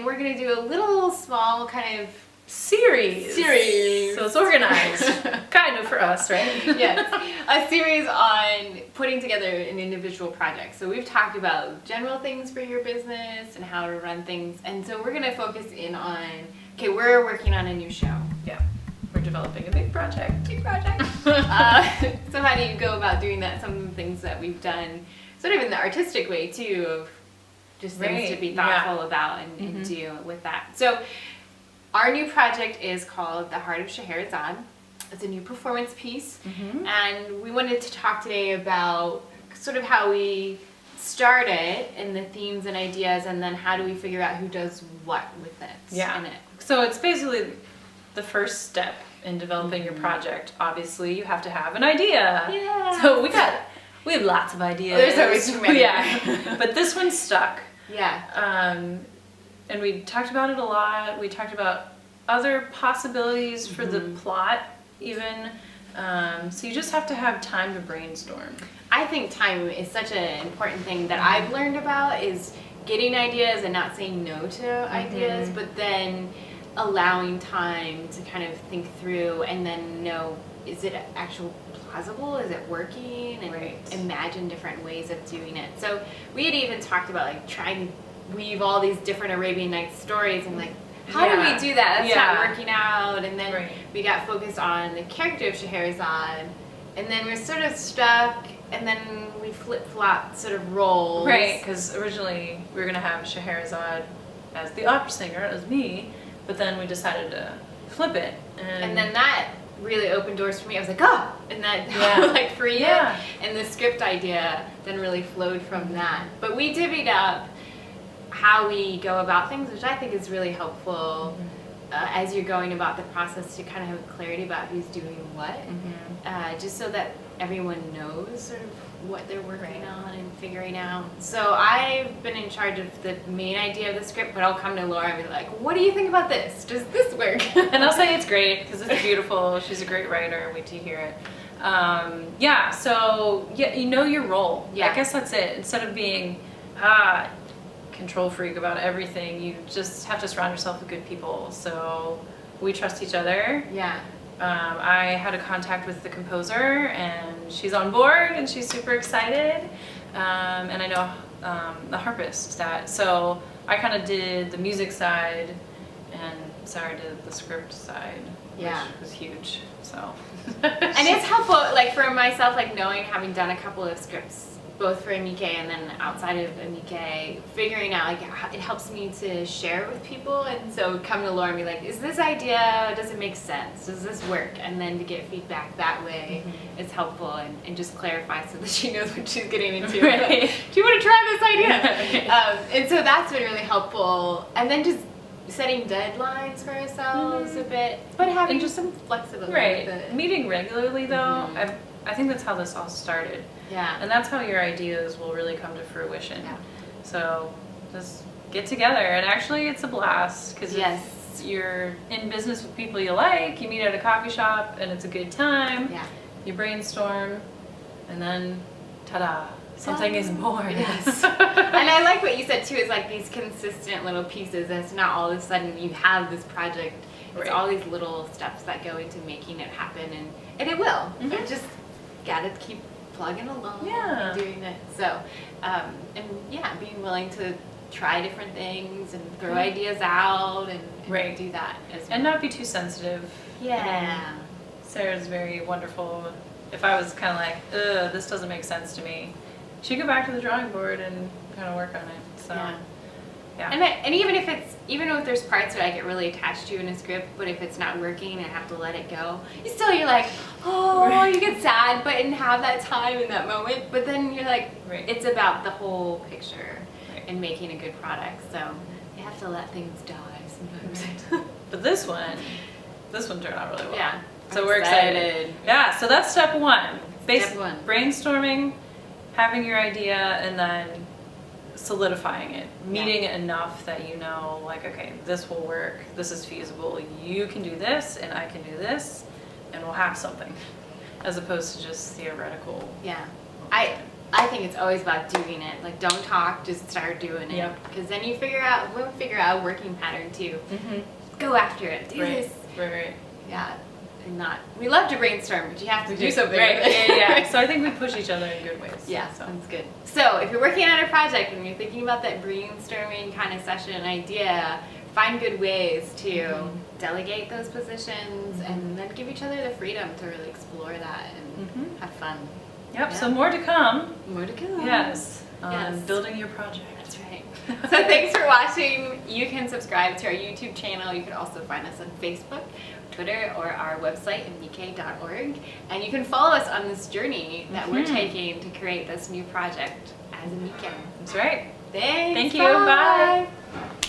we're going to do a little small kind of series. So it's organized, kind of for us, right? Yes, a series on putting together an individual project. So we've talked about general things for your business and how to run things. And so we're going to focus in on, okay, we're working on a new show. Yeah, we're developing a big project. So how do you go about doing that? Some of the things that we've done sort of in the artistic way too, of just things to be thoughtful about and do with that. So our new project is called The Heart of Shahrazad. It's a new performance piece, and we wanted to talk today about sort of how we started and the themes and ideas, and then how do we figure out who does what with it. Yeah. So it's basically the first step in developing your project. Obviously, you have to have an idea. Yeah. So we have lots of ideas. There's always too many. Yeah. But this one stuck. Yeah. And we talked about it a lot. We talked about other possibilities for the plot even. So you just have to have time to brainstorm. I think time is such an important thing that I've learned about, is getting ideas and not saying no to ideas, but then allowing time to kind of think through and then know, is it actually plausible? Is it working? And imagine different ways of doing it. So we had even talked about like trying to weave all these different Arabian Nights stories and like, how do we do that? That's not working out. And then we got focused on the character of Shahrazad, and then we're sort of stuck, and then we flip-flop sort of roles. Right, because originally we were going to have Shahrazad as the opera singer, as me, but then we decided to flip it. And then that really opened doors for me. I was like, oh, and that like freed it. And the script idea then really flowed from that. But we divvied up how we go about things, which I think is really helpful as you're going about the process, to kind of have clarity about who's doing what, just so that everyone knows sort of what they're working on and figuring out. So I've been in charge of the main idea of the script, but I'll come to Laura and be like, what do you think about this? Does this work? And I'll say it's great because it's beautiful. She's a great writer. Wait to hear it. So you know your role. I guess that's it. Instead of being control freak about everything, you just have to surround yourself with good people. So we trust each other. I had a contact with the composer, and she's on board, and she's super excited. And I know the harpist, so I kind of did the music side, and Sarah did the script side, which was huge. So and it's helpful, like for myself, like knowing, having done a couple of scripts both for Amiche and then outside of Amiche, figuring out, like, it helps me to share with people. And so come to Laura and be like, is this idea, does it make sense? Does this work? And then to get feedback that way is helpful, and just clarify so that she knows what she's getting into. Do you want to try this idea? And so that's been really helpful. And then just setting deadlines for ourselves a bit, but having just some flexibility. With it. Meeting regularly though, I think that's how this all started. And that's how your ideas will really come to fruition. So just get together, and actually it's a blast, because if you're in business with people you like, you meet at a coffee shop and it's a good time, you brainstorm, and then ta-da, something is born. And I like what you said too, is like these consistent little pieces, and it's not all of a sudden you have this project. It's all these little steps that go into making it happen, and it will. You just gotta keep plugging along and doing it. So and being willing to try different things and throw ideas out, and do that as well. And not be too sensitive. Sarah's very wonderful. If I was kind of like, ugh, this doesn't make sense to me, she'd go back to the drawing board and kind of work on it. So and even if there's parts that I get really attached to in a script, but if it's not working and I have to let it go, you're like, oh, you get sad, but and have that time in that moment. But then you're like, it's about the whole picture and making a good product. So you have to let things die sometimes. But this one turned out really well. So we're excited. So that's step one. Step one. Brainstorming, having your idea, and then solidifying it, meeting it enough that you know, like, okay, this will work, this is feasible, you can do this and I can do this, and we'll have something, as opposed to just theoretical. I think it's always about doing it. Like, don't talk, just start doing it. Yep. Because then we'll figure out a working pattern too. Go after it. Do this. Right. Yeah. And not. We love to brainstorm, but you have to do something. Right. with it. Yeah. So I think we push each other in good ways. Yeah, So. sounds good. So if you're working on a project and you're thinking about that brainstorming kind of session idea, find good ways to delegate those positions and then give each other the freedom to really explore that and have fun. Yep. So more to come. More to come. Yes. Yes. Building your project. That's right. So thanks for watching. You can subscribe to our YouTube channel. You can also find us on Facebook, Twitter, or our website, amiche.org. And you can follow us on this journey that we're taking to create this new project as Amiche. That's right. Thanks. Thank you. Bye. Bye.